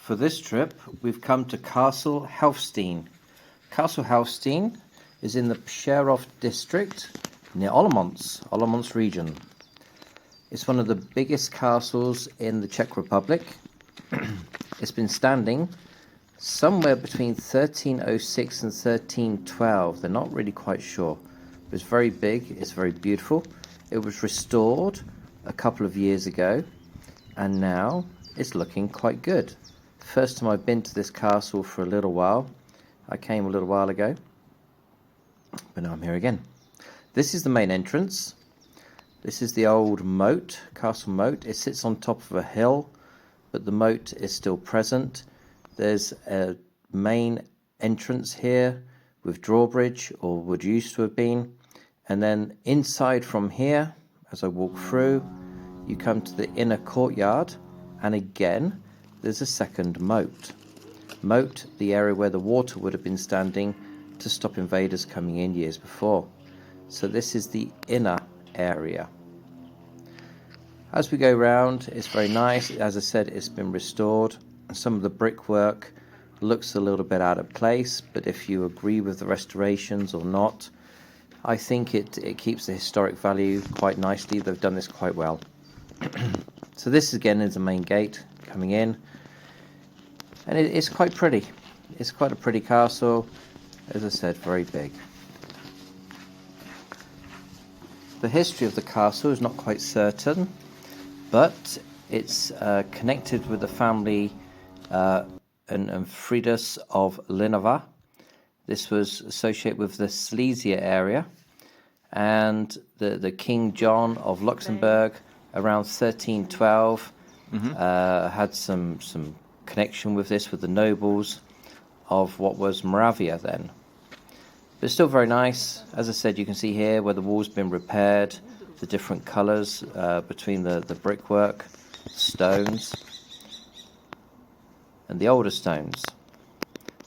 For this trip, we've come to Castle Helfstejn. Castle Helfstejn is in the Prerov district near Olomouc region. It's one of the biggest castles in the Czech Republic. It's been standing somewhere between 1306 and 1312. They're not really quite sure. But it's very big, it's very beautiful. It was restored a couple of years ago, and now it's looking quite good. First time I've been to this castle for a little while. I came a little while ago, but now I'm here again. This is the main entrance. This is the old moat, castle moat. It sits on top of a hill, but the moat is still present. There's a main entrance here with drawbridge, or would used to have been. And then inside from here, as I walk through, you come to the inner courtyard, and again, there's a second moat. Moat, the area where the water would have been standing to stop invaders coming in years before. So this is the inner area. As we go around, it's very nice. As I said, it's been restored. Some of the brickwork looks a little bit out of place, but if you agree with the restorations or not, I think it keeps the historic value quite nicely. They've done this quite well. So this again is the main gate coming in. And it's quite pretty. It's quite a pretty castle. As I said, very big. The history of the castle is not quite certain, but it's connected with the family and Friedrich of Linova. This was associated with the Silesia area, and the King John of Luxembourg around 1312 had some connection with this, with the nobles of what was Moravia then. But still very nice. As I said, you can see here where the wall's been repaired, the different colours between the brickwork, stones, and the older stones.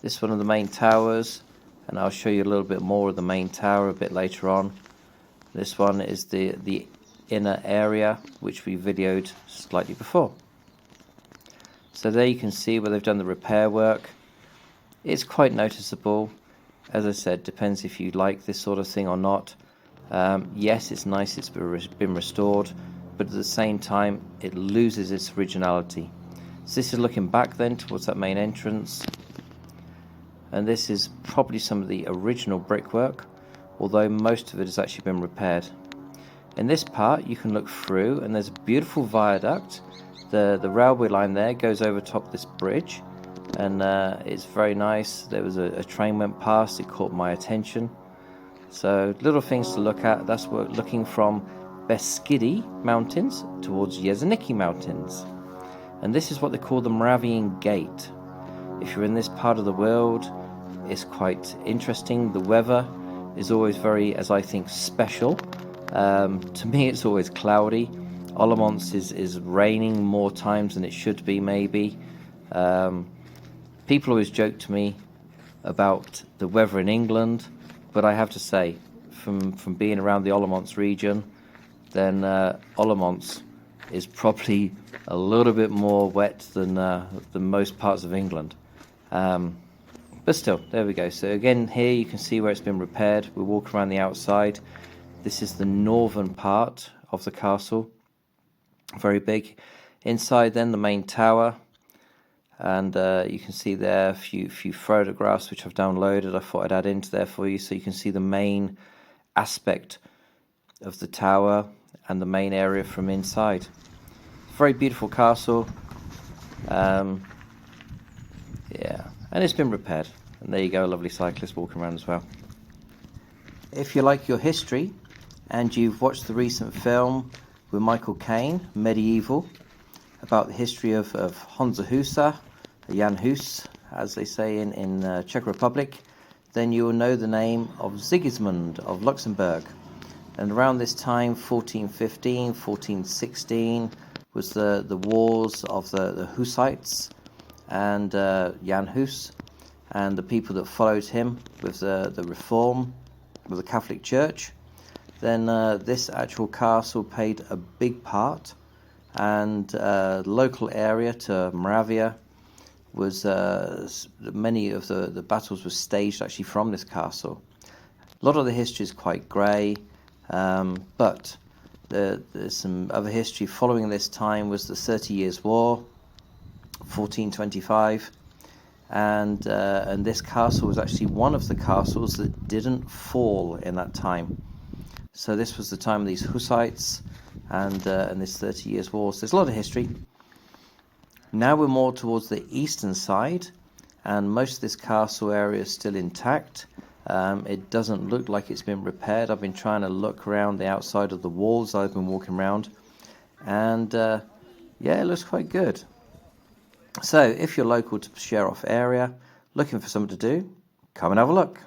This is one of the main towers, and I'll show you a little bit more of the main tower a bit later on. This one is the inner area, which we videoed slightly before. So there you can see where they've done the repair work. It's quite noticeable. As I said, depends if you like this sort of thing or not. Yes, it's nice it's been restored, but at the same time it loses its originality. So this is looking back then towards that main entrance, and this is probably some of the original brickwork, although most of it has actually been repaired. In this part you can look through, and there's a beautiful viaduct. The railway line there goes over top this bridge, and it's very nice. There was a train went past, it caught my attention. So little things to look at. That's what looking from Beskidi Mountains towards Jeseniki Mountains. And this is what they call the Moravian Gate. If you're in this part of the world, it's quite interesting. The weather is always very, as I think, special. To me, it's always cloudy. Olomouc is raining more times than it should be, maybe. People always joke to me about the weather in England, but I have to say, from being around the Olomouc region, then Olomouc is probably a little bit more wet than most parts of England. But still, there we go. So again, here you can see where it's been repaired. We walk around the outside. This is the northern part of the castle. Very big. Inside then, the main tower. And you can see there a few photographs which I've downloaded. I thought I'd add into there for you so you can see the main aspect of the tower and the main area from inside. Very beautiful castle. Yeah, and it's been repaired. And there you go, a lovely cyclist walking around as well. If you like your history and you've watched the recent film with Michael Caine, Medieval, about the history of Honza Husa, Jan Hus, as they say in Czech Republic, then you will know the name of Sigismund of Luxembourg. And around this time, 1415, 1416, was the wars of the Hussites and Jan Hus, and the people that followed him with the reform of the Catholic Church. Then this actual castle played a big part, and the local area to Moravia was many of the battles were staged actually from this castle. A lot of the history is quite grey, but there's some other history following this time. Was the 30 Years' War, 1425, and this castle was actually one of the castles that didn't fall in that time. So this was the time of these Hussites and this 30 Years' War. So there's a lot of history. Now we're more towards the eastern side, and most of this castle area is still intact. It doesn't look like it's been repaired. I've been trying to look around the outside of the walls. I've been walking around, and yeah, it looks quite good. So if you're local to the Prerov area, looking for something to do, come and have a look.